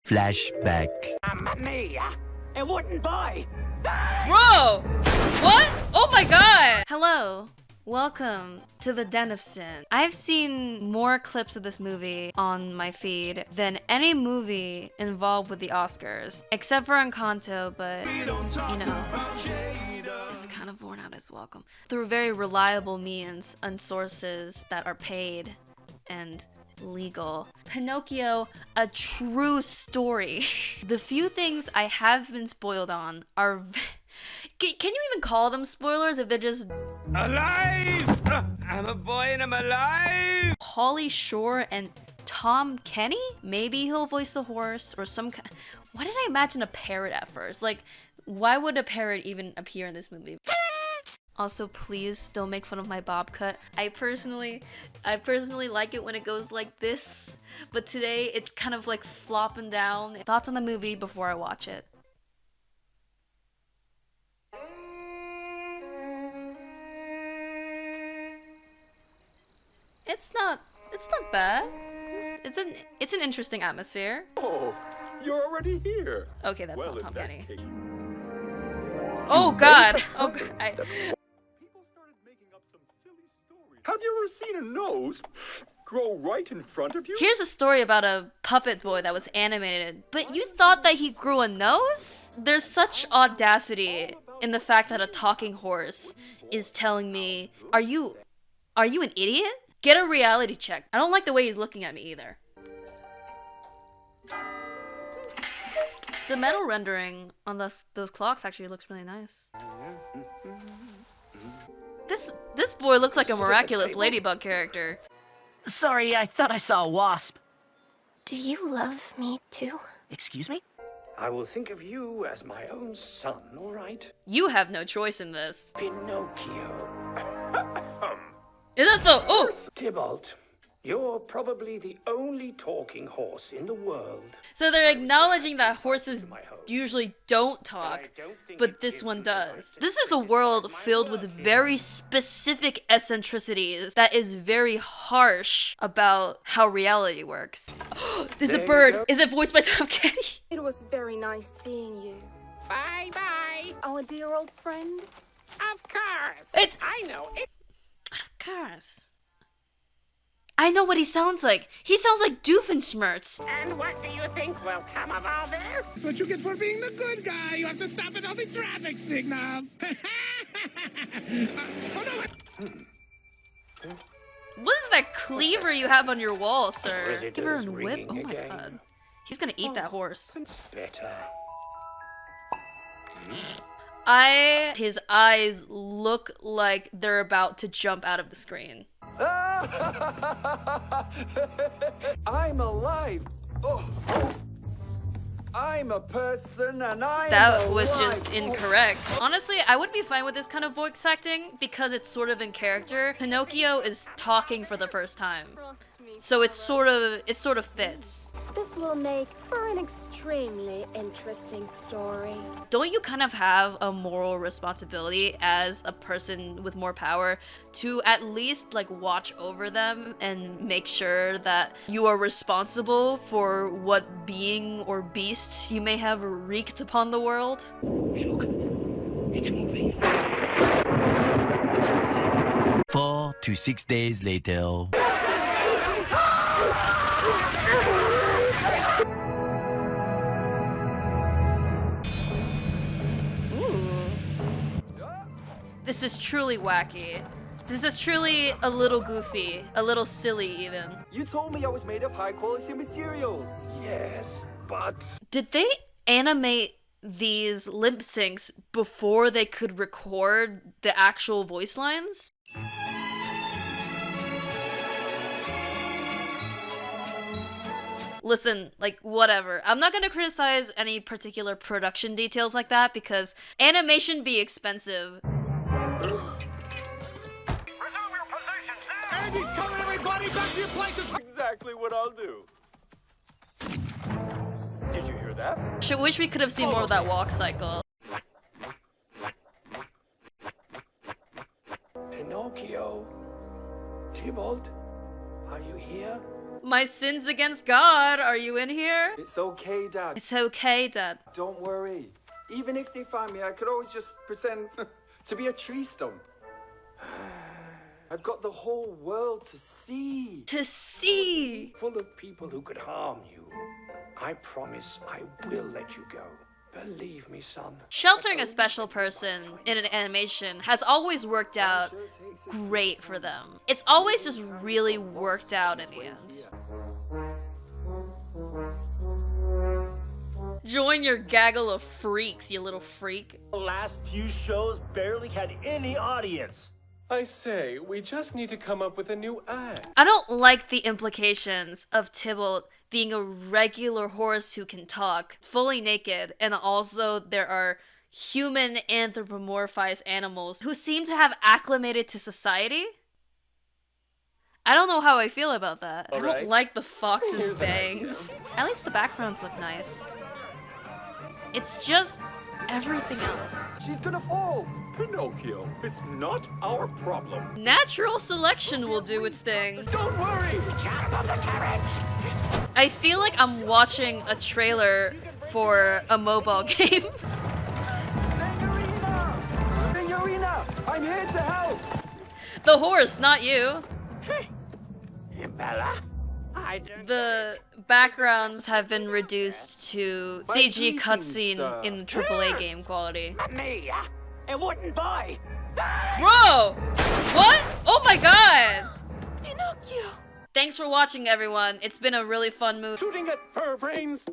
Flashback. Mamma mia! A wooden boy! Bro! What? Oh my god! Hello. Welcome to the Den of Sin. I've seen more clips of this movie on my feed than any movie involved with the Oscars. Except for Encanto, but you know, it's kind of worn out its welcome. Through very reliable means and sources that are paid and legal. Pinocchio, a true story. The few things I have been spoiled on are can you even call them spoilers if they're just Alive! I'm a boy and I'm alive! Pauly Shore and Tom Kenny? Maybe he'll voice the horse or some kind. Why did I imagine a parrot at first? Like, why would a parrot even appear in this movie? Also, please don't make fun of my bob cut. I personally like it when it goes like this, but today it's kind of like flopping down. Thoughts on the movie before I watch it. It's not bad. It's an interesting atmosphere. Oh, you're already here. Okay, that's not in Tom that Kenny. case- Oh god. Oh god. People started making up some silly stories. Have you ever seen a nose grow right in front of you? Here's a story about a puppet boy that was animated, but you thought that he grew a nose? There's such audacity in the fact that a talking horse is telling me, are you an idiot? Get a reality check. I don't like the way he's looking at me either. The metal rendering on those clocks actually looks really nice. This boy looks like a miraculous ladybug character. Sorry, I thought I saw a wasp. Do you love me too? Excuse me? I will think of you as my own son, alright? You have no choice in this. Pinocchio. Isn't the Tybalt, you're probably the only talking horse in the world. So they're acknowledging that horses usually don't talk, but this one does. This is a world filled with very specific eccentricities that is very harsh about how reality works. There's a There you bird. go. Is it voiced by Tom Kenny? It was very nice seeing you. Bye-bye! Our dear old friend. Of course! I know it. Of course. I know what he sounds like. He sounds like Doofenshmirtz. And what do you think will come of all this? That's what you get for being the good guy. You have to stop at all the traffic signals. Oh no! What is that cleaver you have on your wall, sir? Visitors Cleaver and whip? ringing Oh my again. god. He's gonna eat that horse. It's better. His eyes look like they're about to jump out of the screen. I'm alive. Oh. I'm a person and I'm That was alive. just incorrect. Honestly, I would be fine with this kind of voice acting because it's sort of in character. Pinocchio is talking for the first time. So it sort of fits. This will make for an extremely interesting story. Don't you kind of have a moral responsibility as a person with more power to at least like watch over them and make sure that you are responsible for what being or beast you may have wreaked upon the world? Look, it's moving. 4 to 6 days later. This is truly wacky. This is truly a little goofy, a little silly even. You told me I was made of high quality materials. Yes, but... Did they animate these lip syncs before they could record the actual voice lines? Listen, like, whatever. I'm not gonna criticize any particular production details like that because animation be expensive. Andy's coming, everybody, back to your places. Exactly what I'll do. Did you hear that? Wish we could have seen more of that walk cycle. Pinocchio. Tybalt, are you here? My sins against God. Are you in here? It's okay, Dad. It's okay, Dad. Don't worry. Even if they find me, I could always just pretend to be a tree stump. I've got the whole world to see. To see. Full of people who could harm you. I promise I will let you go. Believe me, son. Sheltering a special person in an animation has always worked out great for them. It's always just really worked out in the end. Join your gaggle of freaks, you little freak. The last few shows barely had any audience. I say, we just need to come up with a new act. I don't like the implications of Tybalt being a regular horse who can talk, fully naked, and also there are human anthropomorphized animals who seem to have acclimated to society. I don't know how I feel about that. I don't like the fox's bangs. At least the backgrounds look nice. It's just everything else. She's gonna fall. Pinocchio, it's not our problem. Natural selection will do its thing. Don't worry. I feel like I'm watching a trailer for a mobile game. Signorina, I'm here to help. The horse, not you. Bella, I don't... The backgrounds have been reduced to CG cutscene in AAA game quality. Me, it wouldn't buy. Bro! What? Oh my god! Pinocchio! Thanks for watching, everyone. It's been a really fun movie. Shooting at fur brains.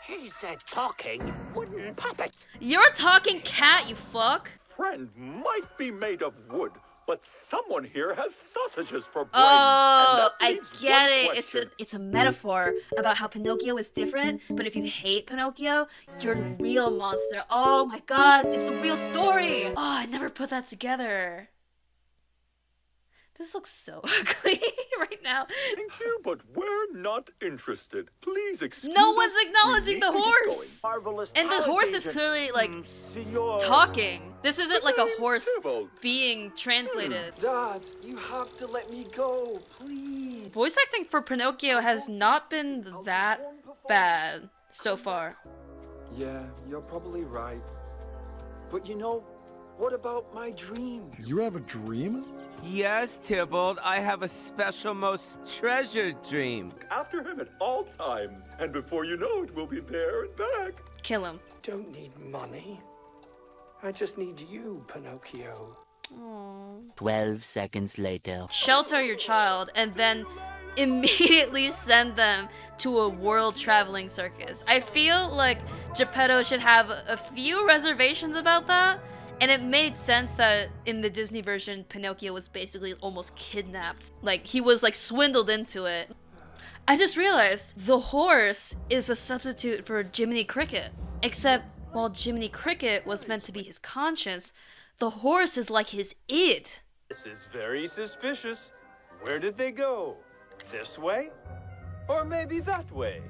He's a talking wooden puppet. You're a talking cat, you fuck. Friend might be made of wood, but someone here has sausages for brains. Oh, and I that leaves get one it. question. It's a metaphor about how Pinocchio is different, but if you hate Pinocchio, you're the real monster. Oh my god, it's the real story. Oh, I never put that together. This looks so ugly right now. Thank you, but we're not interested. Please excuse No us. one's acknowledging We the need to get horse. Marvelous And the talent horse is agent. clearly like Senor. talking. This isn't like a name's horse Tybalt. being translated. Dad, you have to let me go, please. Voice acting for Pinocchio has not been that bad so far. Yeah, you're probably right. But you know, what about my dream? You have a dream? Yes, Tybalt, I have a special, most treasured dream. After him at all times, and before you know it, we'll be there and back. Kill him. Don't need money. I just need you, Pinocchio. 12 seconds later. Shelter your child and then immediately send them to a world traveling circus. I feel like Geppetto should have a few reservations about that. And it made sense that in the Disney version, Pinocchio was basically almost kidnapped. Like, he was like swindled into it. I just realized the horse is a substitute for Jiminy Cricket. Except, while Jiminy Cricket was meant to be his conscience, the horse is like his id. This is very suspicious. Where did they go? This way? Or maybe that way?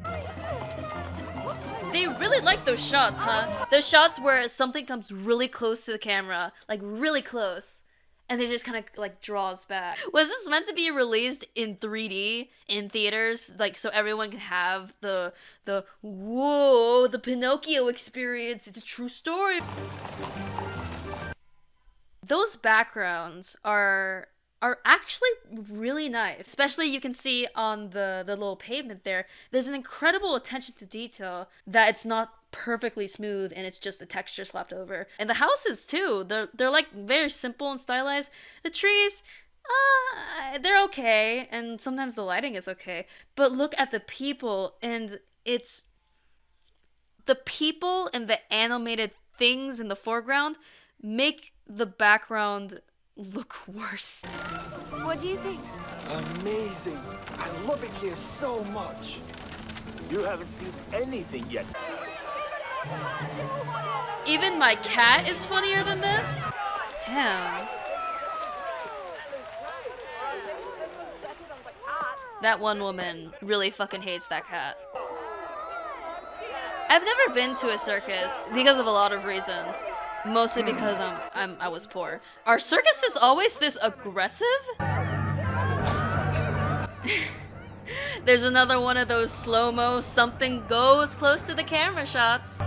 They really like those shots, huh? Those shots where something comes really close to the camera, like really close, and it just kind of like draws back. Was this meant to be released in 3D in theaters, like so everyone can have the whoa, the Pinocchio experience? It's a true story. Those backgrounds are actually really nice. Especially you can see on the little pavement there, there's an incredible attention to detail that it's not perfectly smooth and it's just a texture slapped over. And the houses too, they're like very simple and stylized. The trees, they're okay, and sometimes the lighting is okay. But look at the people, and it's the people and the animated things in the foreground make the background look worse. What do you think? Amazing. I love it here so much. You haven't seen anything yet. Even my cat is funnier than this? Damn. That one woman really fucking hates that cat. I've never been to a circus because of a lot of reasons. Mostly because I was poor. Are circuses always this aggressive? There's another one of those slow-mo something goes close to the camera shots.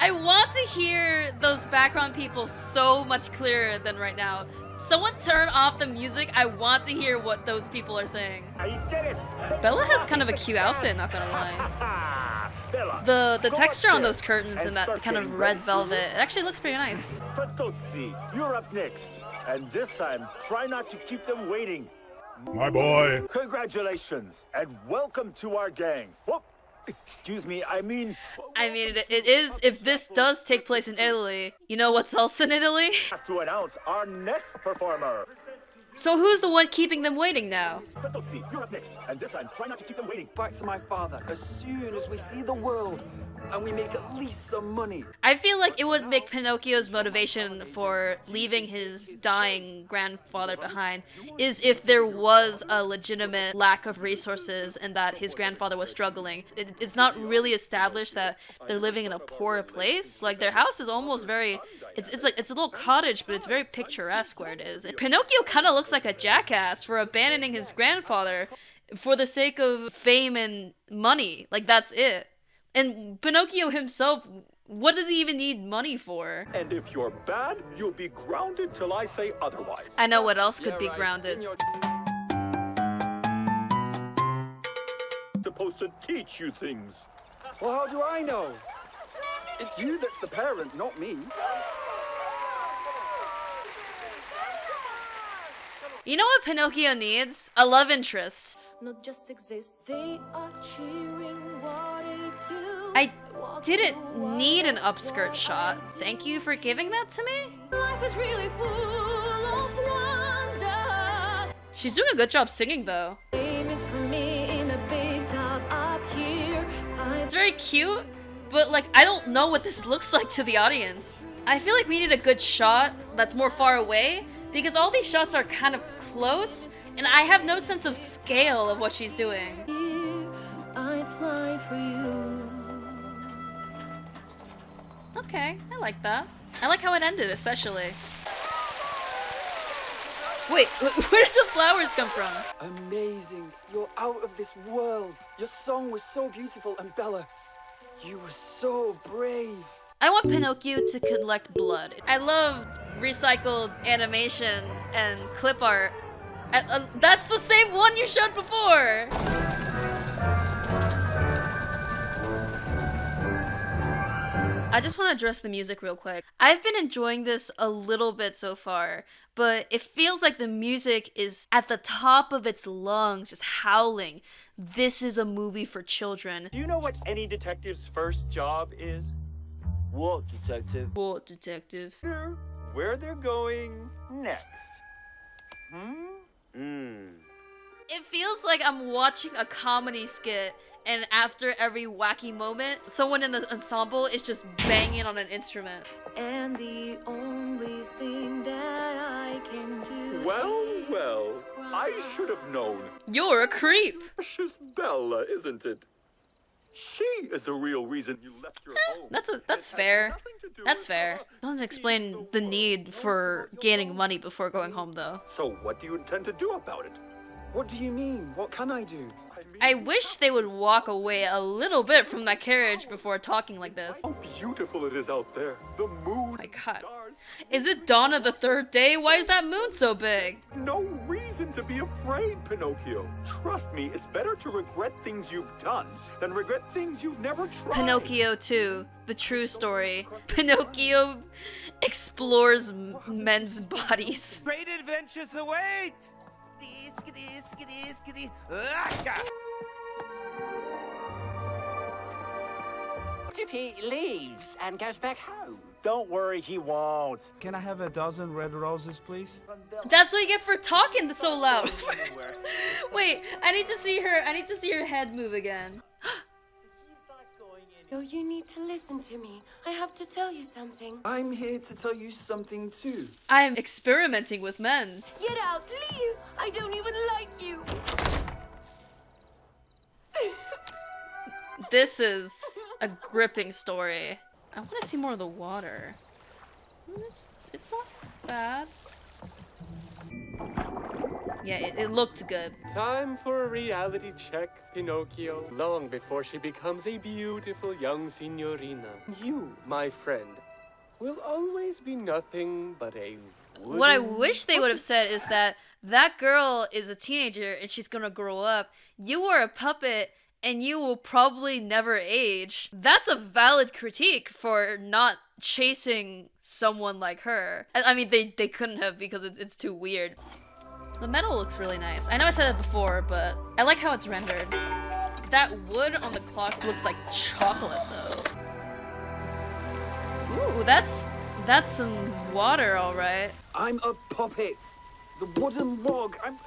I want to hear those background people so much clearer than right now. Someone turn off the music. I want to hear what those people are saying. I did it. Bella has kind of a cute outfit, not gonna lie. The texture on those curtains and that kind of red velvet, it actually looks pretty nice. Fatozzi, you're up next. And this time, try not to keep them waiting. My boy. Congratulations, and welcome to our gang. Whoop. Excuse me, I mean, it is, if this does take place in Italy, you know what's else in Italy? have to announce our next performer. So who's the one keeping them waiting now? Fatozzi, you're up next. And this time, try not to keep them waiting. Back to my father as soon as we see the world and we make at least some money. I feel like it would make Pinocchio's motivation for leaving his dying grandfather behind is if there was a legitimate lack of resources and that his grandfather was struggling. It's not really established that they're living in a poor place. Like, their house is almost very... It's like, it's a little cottage, but it's very picturesque where it is. Pinocchio kind of looks like a jackass for abandoning his grandfather for the sake of fame and money. Like, that's it. And Pinocchio himself, what does he even need money for? And if you're bad, you'll be grounded till I say otherwise. I know what else could be grounded. Supposed to teach you things. Well, how do I know? It's you that's the parent, not me. You know what Pinocchio needs? A love interest. Not just exist, they are cheering. What if you I didn't need an upskirt shot. Thank you for giving that to me. life is really full of wonders. She's doing a good job singing though. Fame is for me in the big top up here. It's very cute, but like I don't know what this looks like to the audience. I feel like we need a good shot that's more far away because all these shots are kind of close and I have no sense of scale of what she's doing. I fly for you. Okay, I like that. I like how it ended, especially. Wait, where did the flowers come from? Amazing. You're out of this world. Your song was so beautiful, and Bella, you were so brave. I want Pinocchio to collect blood. I love recycled animation and clip art. That's the same one you showed before! I just want to address the music real quick. I've been enjoying this a little bit so far, but it feels like the music is at the top of its lungs, just howling. This is a movie for children. Do you know what any detective's first job is? What detective? What detective? Where they're going next. It feels like I'm watching a comedy skit, and after every wacky moment, someone in the ensemble is just banging on an instrument. And the only thing that I can do Well, well, is cry. I should have known. You're a creep. Precious Bella, isn't it? She is the real reason you left your home. That's fair. That's fair. Doesn't explain the need for gaining money before going home, though. So what do you intend to do about it? What do you mean? What can I do? I wish they would walk away a little bit from that carriage before talking like this. How beautiful it is out there. The moon, My God. stars. Is it dawn of the third day? Why is that moon so big? No reason to be afraid, Pinocchio. Trust me, it's better to regret things you've done than regret things you've never tried. Pinocchio 2, the true story. Pinocchio explores men's bodies. Great adventures await! What if he leaves and goes back home? Don't worry, he won't. Can I have a dozen red roses, please? That's what you get for talking so loud. Wait, I need to see her head move again. No, you need to listen to me. I have to tell you something. I'm here to tell you something too. I'm experimenting with men. Get out! Leave! I don't even like you! This is a gripping story. I want to see more of the water. It's not bad. Yeah, it looked good. Time for a reality check, Pinocchio. Long before she becomes a beautiful young signorina, you, my friend, will always be nothing but a What I wish they would have said is that that girl is a teenager and she's gonna grow up. You are a puppet and you will probably never age. That's a valid critique for not chasing someone like her. I mean, they couldn't have because it's too weird. The metal looks really nice. I know I said that before, but I like how it's rendered. That wood on the clock looks like chocolate, though. Ooh, that's some water, all right. I'm a puppet. The wooden log. I'm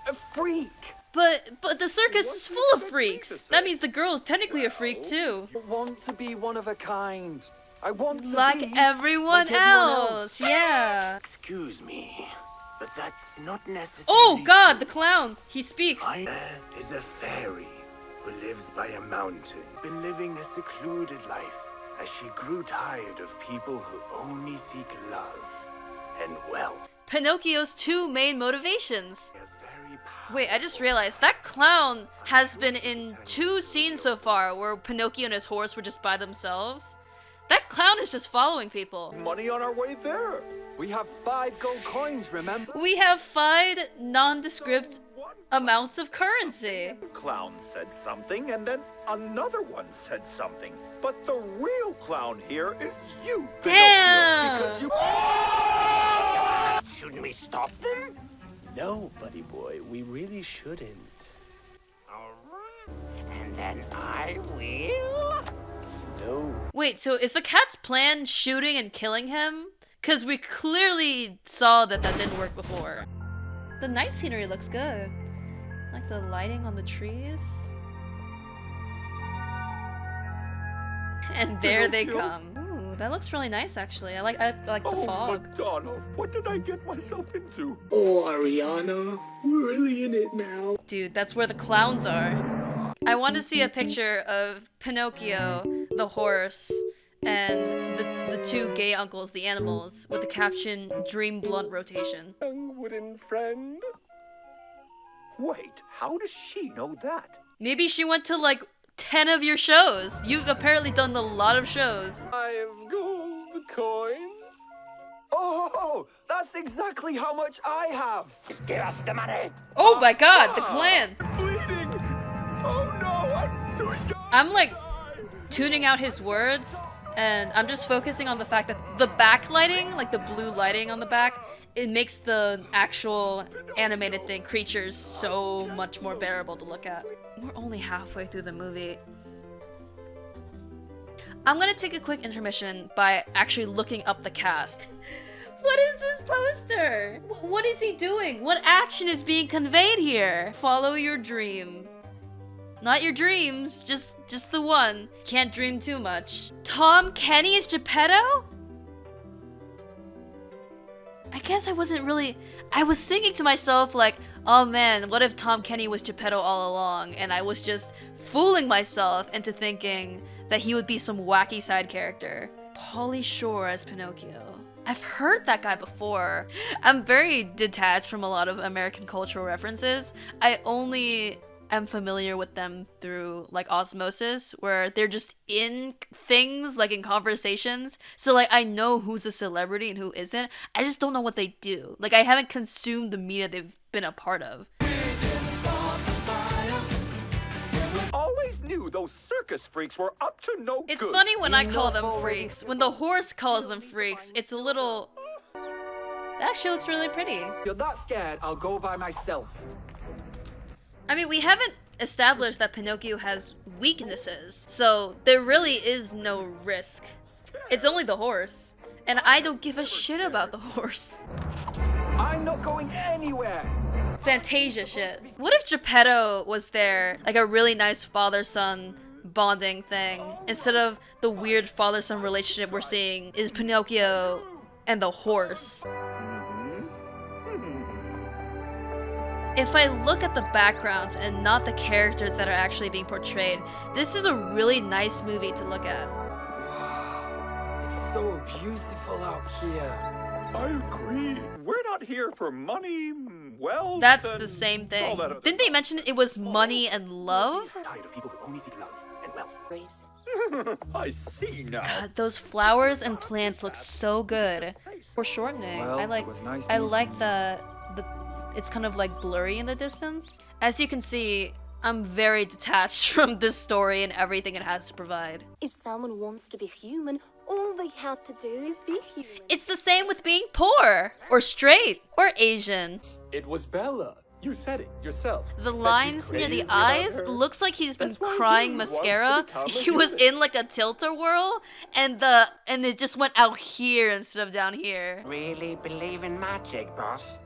a freak. But the circus is full of freaks. That means the girl is technically a freak, too. I want to be one of a kind. I want to like be everyone like else. Yeah. Excuse me, but that's not necessary. Oh God, the clown. He speaks. I is a fairy who lives by a mountain, been living a secluded life as she grew tired of people who only seek love and wealth. Pinocchio's two main motivations. Wait, I just realized that clown has been in 2 scenes so far where Pinocchio and his horse were just by themselves. That clown is just following people. Money on our way there. We have 5 gold coins, remember? We have 5 nondescript amounts of currency. Clown said something, and then another one said something. But the real clown here is you, Damn! Pinocchio, because you... Shouldn't we stop them? No, buddy boy, we really shouldn't. And then I will... No. Wait, so is the cat's plan shooting and killing him? Because we clearly saw that didn't work before. The night scenery looks good. Like the lighting on the trees. And there they come. Ooh, that looks really nice actually. I like the fog. Madonna, what did I get myself into? Oh, Ariana, we're really in it now. Dude, that's where the clowns are. I want to see a picture of Pinocchio, the horse, and the 2 gay uncles, the animals, with the caption, Dream Blunt Rotation. young wooden friend. Wait, how does she know that? Maybe she went to like 10 of your shows. You've apparently done a lot of shows. 5 gold coins. Oh, that's exactly how much I have. Give us the money. Oh my God, the clan. Bleeding! Oh no, I'm too young! I'm like tuning out his words and I'm just focusing on the fact that the backlighting, like the blue lighting on the back, it makes the actual animated creatures so much more bearable to look at. We're only halfway through the movie. I'm gonna take a quick intermission by actually looking up the cast. What is this poster? What is he doing? What action is being conveyed here? Follow your dream. Not your dreams, just the one. Can't dream too much. Tom Kenny is Geppetto? I guess I wasn't really... I was thinking to myself like, oh man, what if Tom Kenny was Geppetto all along and I was just fooling myself into thinking that he would be some wacky side character. Pauly Shore as Pinocchio. I've heard that guy before. I'm very detached from a lot of American cultural references. I only am familiar with them through like osmosis, where they're just in things, like in conversations. So like I know who's a celebrity and who isn't. I just don't know what they do. Like I haven't consumed the media they've been a part of. Always knew those circus freaks were up to no good. It's funny when I call them freaks. When the horse calls them freaks, it's a little... That actually looks really pretty. You're that scared, I'll go by myself. I mean, we haven't established that Pinocchio has weaknesses, so there really is no risk. It's only the horse. And I don't give a shit about the horse. I'm not going anywhere. Fantasia shit. What if Geppetto was there, like a really nice father-son bonding thing, instead of the weird father-son relationship we're seeing is Pinocchio and the horse? If I look at the backgrounds and not the characters that are actually being portrayed, this is a really nice movie to look at. It's so beautiful out here. I agree. We're not here for money. well, That's then the same all thing. that other Didn't they mention it was money and love? Tired of people who only seek love and wealth. I see now. God, those flowers and plants look so good. Foreshortening. Well, I it like. was nice I meeting like you. the. It's kind of like blurry in the distance. As you can see, I'm very detached from this story and everything it has to provide. If someone wants to be human, all they have to do is be human. It's the same with being poor, or straight, or Asian. It was Bella. You said it yourself. The that he's lines near the crazy about eyes her. looks like he's been That's why crying he wants to mascara. become a He was human. in like a tilt-a-whirl, and it just went out here instead of down here. Really believe in magic, boss?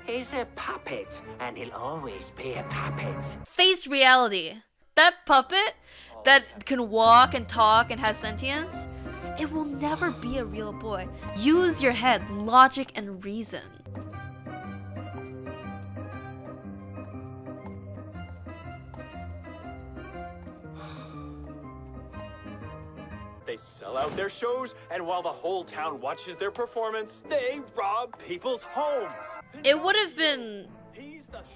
He's a puppet, and he'll always be a puppet. Face reality. That puppet that can walk and talk and has sentience, it will never be a real boy. Use your head, logic, and reason. They sell out their shows, and while the whole town watches their performance, they rob people's homes. It would have been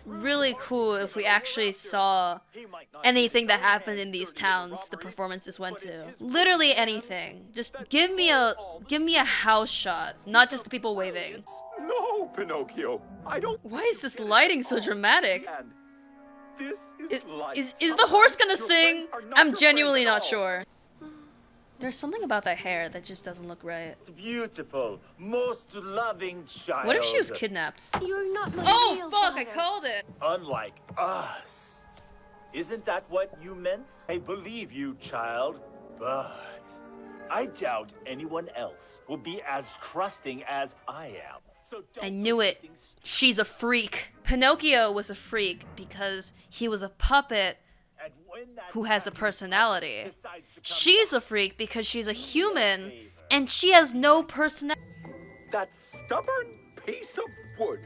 really cool if we actually saw anything that happened in these towns the performances went to. Literally anything. Just give me a house shot, not just the people waving. No, Pinocchio. I don't. Why is this lighting so dramatic? And this is life. Is the horse gonna Your sing? friends are not I'm your genuinely friends at not all. sure. There's something about that hair that just doesn't look right. Beautiful, most loving child. What if she was kidnapped? You're not my Oh real fuck, I father. called it! Unlike us. Isn't that what you meant? I believe you, child, but I doubt anyone else will be as trusting as I am. So I knew it. She's a freak. Pinocchio was a freak because he was a puppet who has a personality. She's a freak because she's a human and she has no personality. That stubborn piece of wood.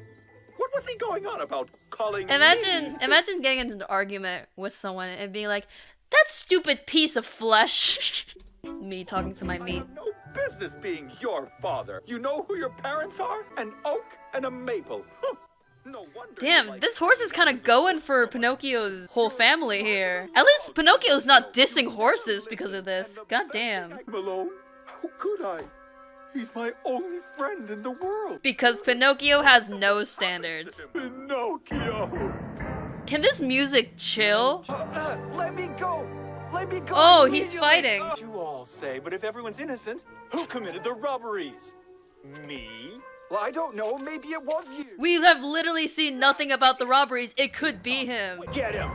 What was he going on about? Calling Imagine me? getting into an argument with someone and being like, that stupid piece of flesh. Me talking to my meat. No business being your father. You know who your parents are? An oak and a maple. Huh. No wonder. Damn, this horse is kind of going for Pinocchio's whole family here. At least Pinocchio's not dissing horses because of this. God damn. Malone, how could I? He's my only friend in the world. Because Pinocchio has no standards. Pinocchio. Can this music chill? Let me go! Let me go! Oh, he's immediately! fighting. You all say, but if everyone's innocent, who committed the robberies? Me? Well, I don't know. Maybe it was you. We have literally seen nothing about the robberies. It could be him. Get him.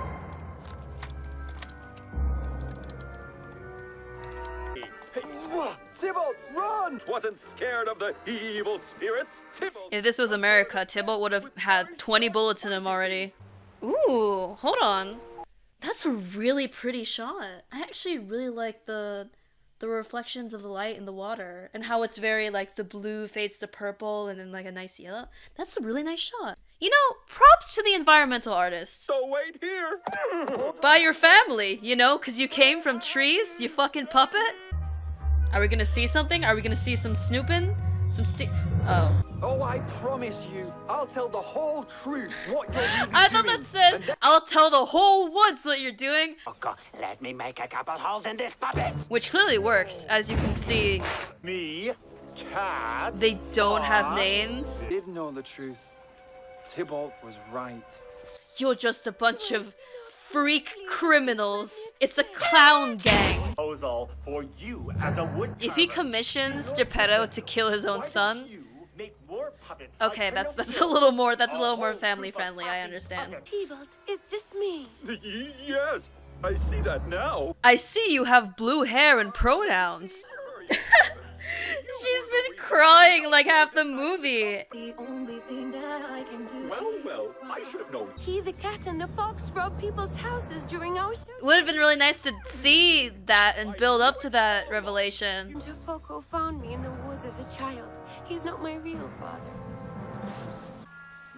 Tybalt, run! Wasn't scared of the evil spirits. Tybalt. If this was America, Tybalt would have had 20 bullets in him already. Ooh, hold on. That's a really pretty shot. I actually really like the reflections of the light in the water and how it's very like the blue fades to purple and then like a nice yellow. That's a really nice shot. You know, props to the environmental artists. So wait here. By your family, you know, because you came from trees, you fucking puppet. Are we gonna see something? Are we gonna see some snooping? Oh. Oh, I promise you, I'll tell the whole truth what you're really I thought doing. that said, I'll tell the whole woods what you're doing. Let me make a couple holes in this puppet. Which clearly works, as you can see. Me, cat. They don't have names. I did know the truth. Tybalt was right. You're just a bunch of freak criminals. It's a clown gang. Proposal for you as a woodcarver. If he commissions Geppetto to kill his own son, okay, that's a little more family friendly. I understand. Tybalt, it's just me. Yes, I see that now. I see you have blue hair and pronouns. She's been crying like half the movie. The only thing that I can do Well, I should have known. He, the cat, and the fox rob people's houses during our shows. Would have been really nice to see that and build up to that revelation. Jafoko found me in the woods as a child. He's not my real father.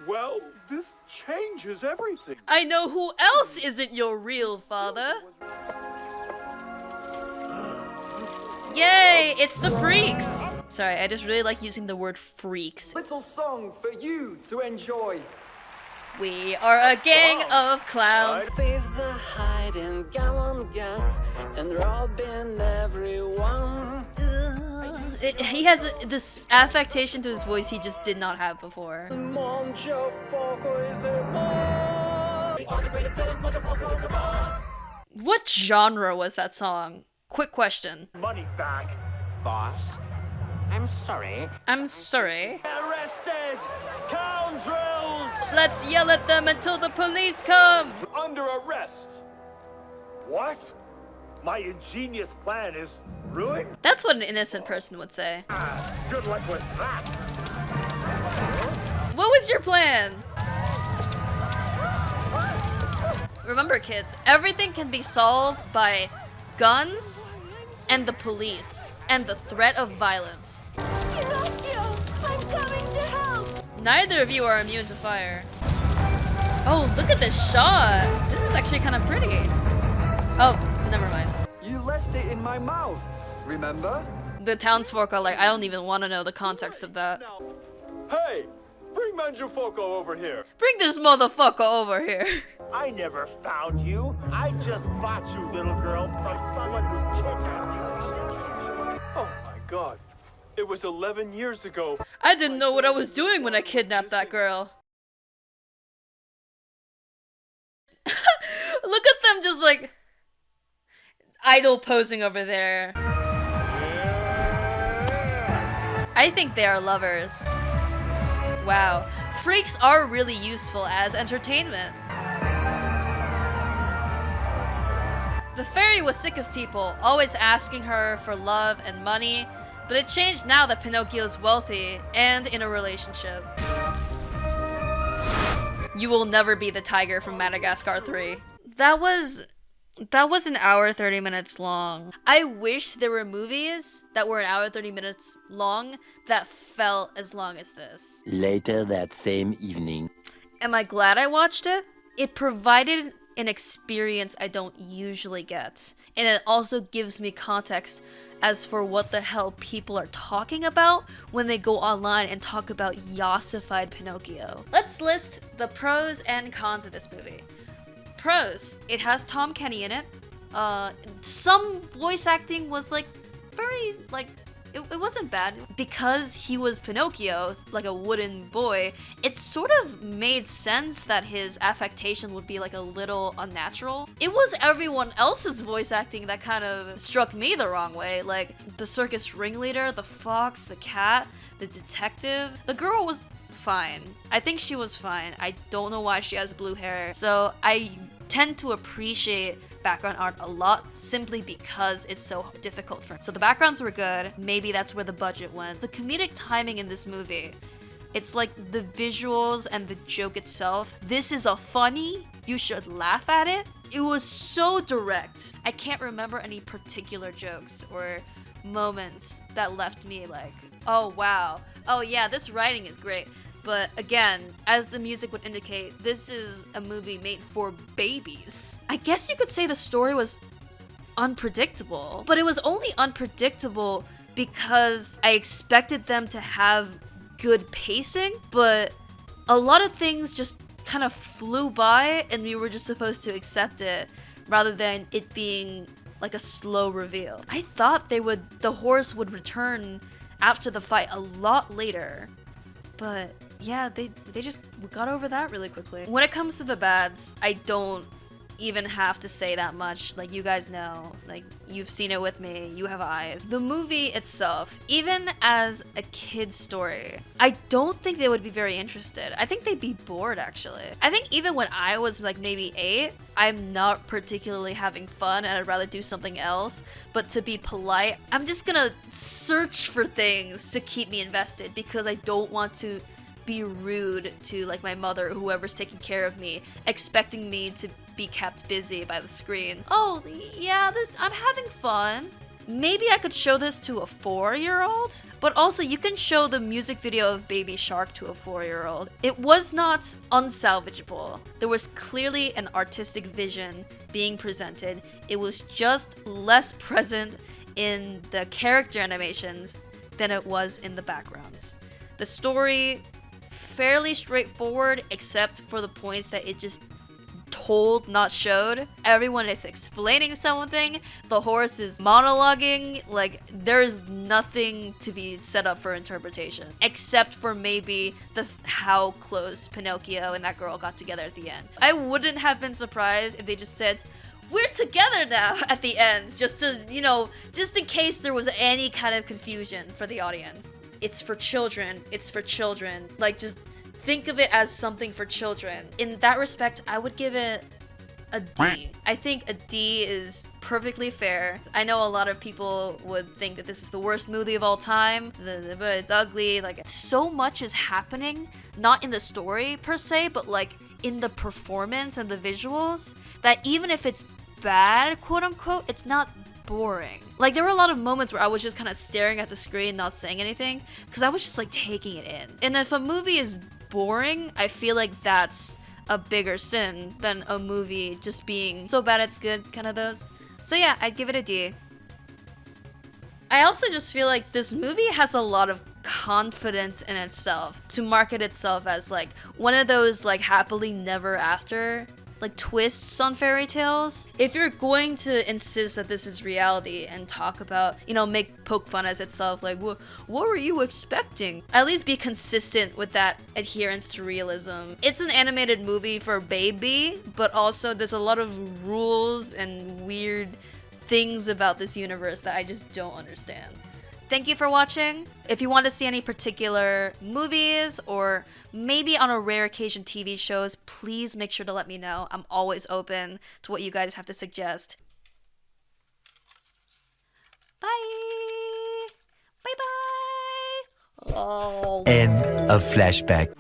Well, this changes everything. I know who else isn't your real father. Yay, it's the freaks. Sorry, I just really like using the word freaks. Little song for you to enjoy. We are a gang of clowns. Thieves are hiding, come on, Gus, and robbing everyone. He has this affectation to his voice he just did not have before. What genre was that song? Quick question. Money back. Boss, I'm sorry. I'm sorry. Arrested! Scoundrels! Let's yell at them until the police come! Under arrest! What? My ingenious plan is ruined? That's what an innocent person would say. Good luck with that. What was your plan? Remember, kids, everything can be solved by guns and the police and the threat of violence. Pinocchio, I'm coming to help. Neither of you are immune to fire. Oh, look at this shot. This is actually kind of pretty. Oh, never mind. You left it in my mouth, remember? The townsfolk are like, I don't even want to know the context of that. Hey! Bring Mangiafoco over here! Bring this motherfucker over here. I never found you. I just bought you, little girl, from someone who kidnapped you. Oh my god. It was 11 years ago. I didn't know what I was doing when I kidnapped that girl. Look at them just like idle posing over there. I think they are lovers. Wow. Freaks are really useful as entertainment. The fairy was sick of people always asking her for love and money, but it changed now that Pinocchio's wealthy and in a relationship. You will never be the tiger from Madagascar 3. That was an hour 30 minutes long. I wish there were movies that were an hour 30 minutes long that felt as long as this. Later that same evening. Am I glad I watched it? It provided an experience I don't usually get. And it also gives me context as for what the hell people are talking about when they go online and talk about yassified Pinocchio. Let's list the pros and cons of this movie. Pros, it has Tom Kenny in it. Some voice acting was like very like it wasn't bad. Because he was Pinocchio, like a wooden boy, it sort of made sense that his affectation would be like a little unnatural. It was everyone else's voice acting that kind of struck me the wrong way. Like the circus ringleader, the fox, the cat, the detective. The girl was fine. I think she was fine. I don't know why she has blue hair. So I tend to appreciate background art a lot simply because it's so difficult for. So the backgrounds were good. Maybe that's where the budget went. The comedic timing in this movie, it's like the visuals and the joke itself. This is a funny, you should laugh at it. It was so direct. I can't remember any particular jokes or moments that left me like, oh wow, oh yeah, this writing is great. But again, as the music would indicate, this is a movie made for babies. I guess you could say the story was unpredictable, but it was only unpredictable because I expected them to have good pacing, but a lot of things just kind of flew by and we were just supposed to accept it rather than it being like a slow reveal. I thought the horse would return after the fight a lot later, but yeah, they just got over that really quickly. When it comes to the bads, I don't even have to say that much. Like, you guys know, like, you've seen it with me, you have eyes. The movie itself, even as a kid's story, I don't think they would be very interested. I think they'd be bored, actually. I think even when I was like maybe 8, I'm not particularly having fun and I'd rather do something else. But to be polite, I'm just gonna search for things to keep me invested because I don't want to be rude to like my mother or whoever's taking care of me, expecting me to be kept busy by the screen. Oh yeah, I'm having fun. Maybe I could show this to a 4-year-old, but also you can show the music video of Baby Shark to a 4-year-old. It was not unsalvageable. There was clearly an artistic vision being presented. It was just less present in the character animations than it was in the backgrounds. The story fairly straightforward, except for the points that it just told, not showed. Everyone is explaining something. The horse is monologuing. Like, there's nothing to be set up for interpretation, except for maybe how close Pinocchio and that girl got together at the end. I wouldn't have been surprised if they just said, "We're together now" at the end, just to, you know, just in case there was any kind of confusion for the audience. It's for children. It's for children. Like, just think of it as something for children. In that respect, I would give it a D. I think a D is perfectly fair. I know a lot of people would think that this is the worst movie of all time, but it's ugly. Like, so much is happening, not in the story per se, but like in the performance and the visuals, that even if it's bad, quote unquote, it's not boring. Like, there were a lot of moments where I was just kind of staring at the screen, not saying anything, because I was just like taking it in. And if a movie is boring, I feel like that's a bigger sin than a movie just being so bad it's good, kind of those. So yeah, I'd give it a D. I also just feel like this movie has a lot of confidence in itself to market itself as like one of those like happily never after like twists on fairy tales. If you're going to insist that this is reality and talk about, you know, poke fun as itself, like what were you expecting? At least be consistent with that adherence to realism. It's an animated movie for baby, but also there's a lot of rules and weird things about this universe that I just don't understand. Thank you for watching. If you want to see any particular movies or maybe on a rare occasion TV shows, please make sure to let me know. I'm always open to what you guys have to suggest. Bye! Bye-bye! Oh. End of flashback.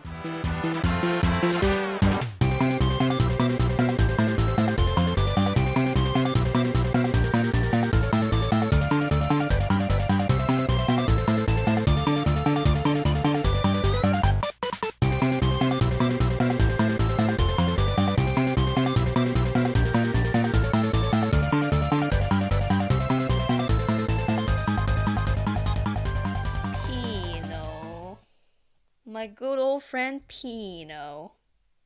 My good old friend Pino.